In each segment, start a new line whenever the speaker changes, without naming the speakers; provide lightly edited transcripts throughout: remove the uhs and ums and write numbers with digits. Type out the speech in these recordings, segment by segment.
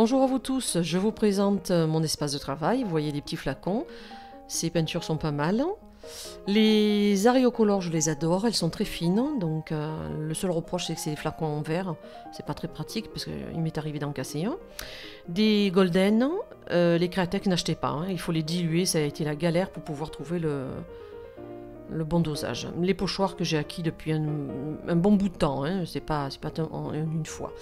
Bonjour à vous tous, je vous présente mon espace de travail. Vous voyez les petits flacons, ces peintures sont pas mal. Les aréocolores, je les adore, elles sont très fines, donc le seul reproche c'est que c'est des flacons en verre, c'est pas très pratique parce qu'il m'est arrivé d'en casser un. Des golden, les Créatex n'achetez pas, hein, il faut les diluer, ça a été la galère pour pouvoir trouver le bon dosage. Les pochoirs que j'ai acquis depuis un bon bout de temps, hein, c'est pas en une fois.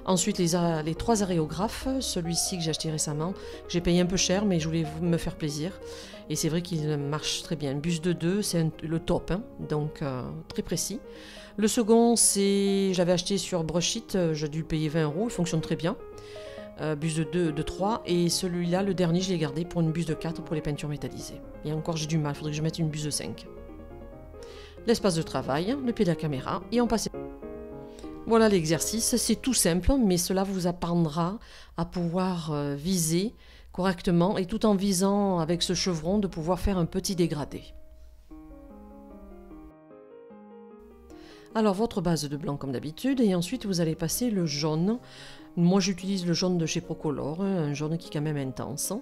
Ensuite les trois aréographes, celui-ci que j'ai acheté récemment, j'ai payé un peu cher mais je voulais me faire plaisir. Et c'est vrai qu'il marche très bien. Buste de 2, c'est le top, hein, donc très précis. Le second, j'avais acheté sur Brushit, j'ai dû le payer 20 €, il fonctionne très bien. Buste de 3, et celui-là, le dernier, je l'ai gardé pour une buste de 4 pour les peintures métallisées. Et encore, j'ai du mal, il faudrait que je mette une buste de 5. L'espace de travail, le pied de la caméra, et on passe. Voilà l'exercice, c'est tout simple, mais cela vous apprendra à pouvoir viser correctement et tout en visant avec ce chevron de pouvoir faire un petit dégradé. Alors votre base de blanc comme d'habitude et ensuite vous allez passer le jaune. Moi j'utilise le jaune de chez Procolor, un jaune qui est quand même intense.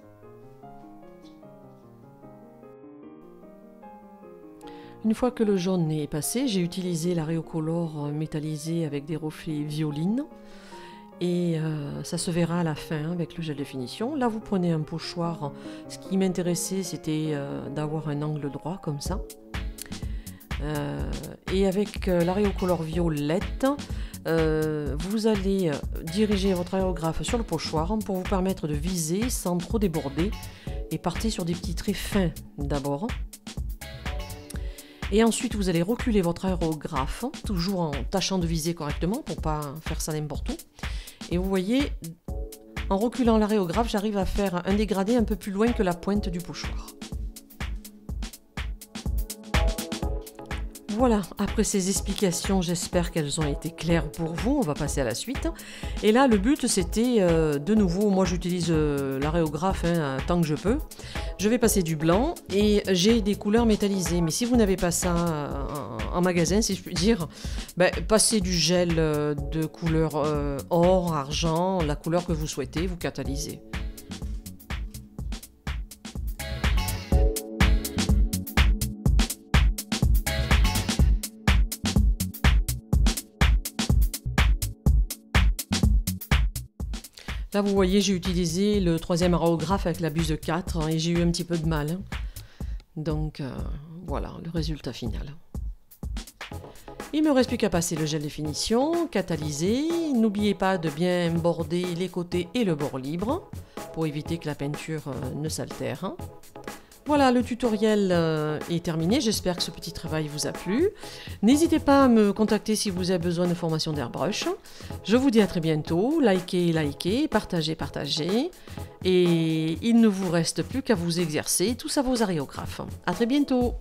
Une fois que le jaune est passé, j'ai utilisé l'aréocolor métallisé avec des reflets violines. Et ça se verra à la fin avec le gel de finition. Là vous prenez un pochoir, ce qui m'intéressait c'était d'avoir un angle droit comme ça. Et avec l'aréocolor violette, vous allez diriger votre aérographe sur le pochoir pour vous permettre de viser sans trop déborder. Et partez sur des petits traits fins d'abord. Et ensuite vous allez reculer votre aérographe, toujours en tâchant de viser correctement pour ne pas faire ça n'importe où. Et vous voyez, en reculant l'aréographe, j'arrive à faire un dégradé un peu plus loin que la pointe du pochoir. Voilà, après ces explications, j'espère qu'elles ont été claires pour vous. On va passer à la suite. Et là, le but, c'était de nouveau, moi j'utilise l'aréographe tant que je peux. Je vais passer du blanc et j'ai des couleurs métallisées. Mais si vous n'avez pas ça en magasin, si je puis dire, passez du gel de couleur or, argent, la couleur que vous souhaitez, vous catalysez. Là vous voyez j'ai utilisé le troisième aréographe avec la buse de 4 et j'ai eu un petit peu de mal. Donc voilà le résultat final. Il ne me reste plus qu'à passer le gel de finition, catalyser. N'oubliez pas de bien border les côtés et le bord libre pour éviter que la peinture ne s'altère. Voilà, le tutoriel est terminé. J'espère que ce petit travail vous a plu. N'hésitez pas à me contacter si vous avez besoin de formation d'airbrush. Je vous dis à très bientôt. Likez, partagez. Et il ne vous reste plus qu'à vous exercer tous à vos aréographes. À très bientôt.